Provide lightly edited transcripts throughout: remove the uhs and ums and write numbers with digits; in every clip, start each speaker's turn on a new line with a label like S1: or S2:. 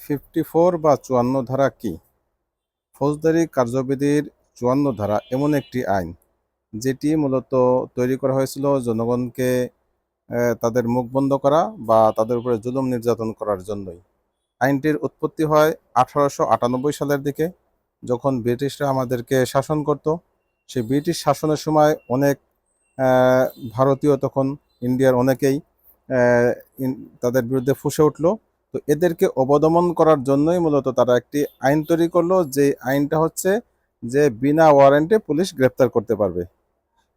S1: 54 বা 54 ধারা কি? ফৌজদারি কার্যবিধির 54 ধারা এমন একটি আইন যেটি মূলত তৈরি করা হয়েছিল জনগণকে তাদের মুখ বন্ধ করা বা তাদের উপরে জুলুম নির্যাতন করার জন্যই। আইনটির উৎপত্তি হয় 1898 সালের দিকে, যখন ব্রিটিশরা আমাদেরকে শাসন করত। সেই ব্রিটিশ শাসনের সময় অনেক আহ, ভারতীয় তখন ইন্ডিয়ার অনেকেই আহ, তাদের বিরুদ্ধে ফুঁসে উঠল। তো এদেরকে অবদমন করার জন্যই মূলত তারা একটি আইন তৈরি করলো, যে আইনটা হচ্ছে যে বিনা ওয়ারেন্টে পুলিশ গ্রেপ্তার করতে পারবে।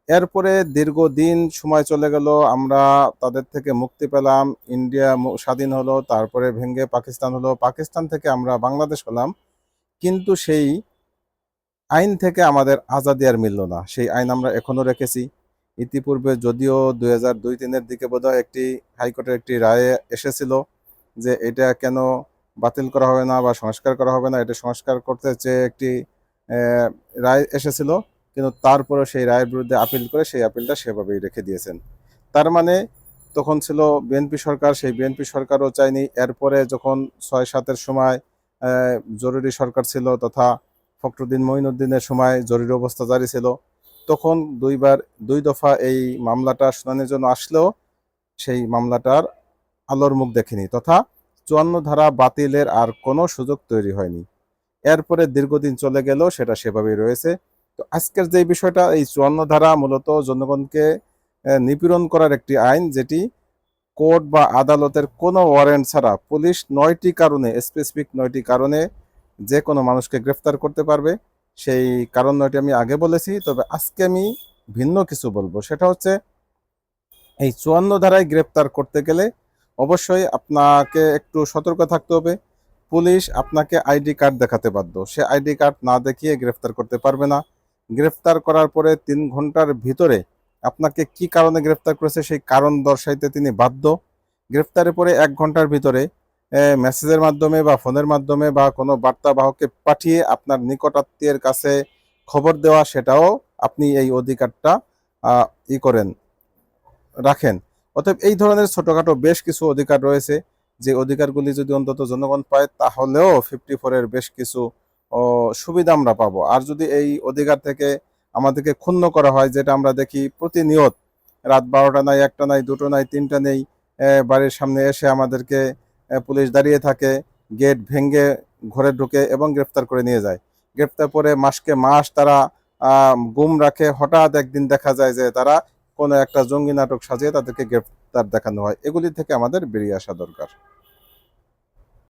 S1: এরপরে দীর্ঘদিন সময় চলে গেল, আমরা তাদের থেকে মুক্তি পেলাম, ইন্ডিয়া স্বাধীন হলো, তারপরে ভেঙে পাকিস্তান হলো, পাকিস্তান থেকে আমরা বাংলাদেশ হলাম। কিন্তু সেই আইন থেকে আমাদের আজাদি আর মিলল না। সেই আইন আমরা এখনো রেখেছি। ইতিপূর্বে যদিও 2002-03-এর দিকে বোধহয় একটি হাইকোর্টের একটি রায় এসেছিল যে এটা কেন বাতিল করা হবে না বা সংস্কার করা হবে না, এটা সংস্কার করতে চেয়ে একটি রায় এসেছিল। কিন্তু তারপরে সেই রায়ের বিরুদ্ধে আপিল করে সেই আপিলটা সেভাবেই রেখে দিয়েছেন। তার মানে তখন ছিল বিএনপি সরকার, সেই বিএনপি সরকারও চায়নি। এরপরে যখন 6-7-এর সময় জরুরি সরকার ছিল, তথা ফখরুদ্দিন মঈনুদ্দিনের সময় জরুরি অবস্থা জারি ছিল, তখন দুই দফা এই মামলাটা শুনানির জন্য আসলেও সেই মামলাটার আলোর মুখ দেখেনি, তথা 54 ধারা বাতিলের আর কোনো সুযোগ তৈরি হয়নি। এরপরে দীর্ঘদিন চলে গেল, সেটা সেভাবেই রয়েছে। তো আজকের যে বিষয়টা, এই 54 ধারা মূলত জনগণকে নিপীড়ন করার একটি আইন, যেটি কোর্ট বা আদালতের কোনো ওয়ারেন্ট ছাড়া পুলিশ 9টি কারণে, স্পেসিফিক 9টি কারণে যে কোনো মানুষকে গ্রেফতার করতে পারবে। সেই কারণ 9টি আমি আগে বলেছি, তবে আজকে আমি ভিন্ন কিছু বলবো। সেটা হচ্ছে, এই 54 ধারায় গ্রেফতার করতে গেলে অবশ্যই আপনাকে একটু সতর্ক থাকতে হবে। পুলিশ আপনাকে আইডি কার্ড দেখাতে বাধ্য, সে আইডি কার্ড না দেখিয়ে গ্রেফতার করতে পারবে না। গ্রেফতার করার পরে 3 ঘন্টার ভিতরে আপনাকে কি কারণে গ্রেফতার করেছে সেই কারণ দর্শাইতে তিনি বাধ্য। গ্রেফতারের পরে 1 ঘন্টার ভিতরে মেসেজের মাধ্যমে বা ফোনের মাধ্যমে বা কোনো বার্তাবাহককে পাঠিয়ে আপনার নিকটাত্মীয়ের কাছে খবর দেওয়া, সেটাও আপনি এই অধিকারটা করেন, রাখেন। অতএব এই ধরনের ছোটখাটো বেশ কিছু অধিকার রয়েছে, যে অধিকারগুলি যদি অন্তত জনগণ পায়, তাহলেও 54-এর বেশ কিছু সুবিধা আমরা পাবো। আর যদি এই অধিকার থেকে আমাদেরকে ক্ষুণ্ণ করা হয়, যেটা আমরা দেখি প্রতিনিয়ত, রাত 12টা নাই, 1টা নাই, 2টো নাই, 3টা নেই, বাড়ির সামনে এসে আমাদেরকে পুলিশ দাঁড়িয়ে থাকে, গেট ভেঙে ঘরে ঢুকে এবং গ্রেফতার করে নিয়ে যায়। গ্রেফতার করে মাসকে মাস তারা গুম রাখে। হঠাৎ একদিন দেখা যায় যে তারা কোনো একটা জঙ্গি নাটক সাজিয়ে তাদেরকে গ্রেফতার দেখানো হয়। এগুলি থেকে আমাদের বেরিয়ে আসা দরকার।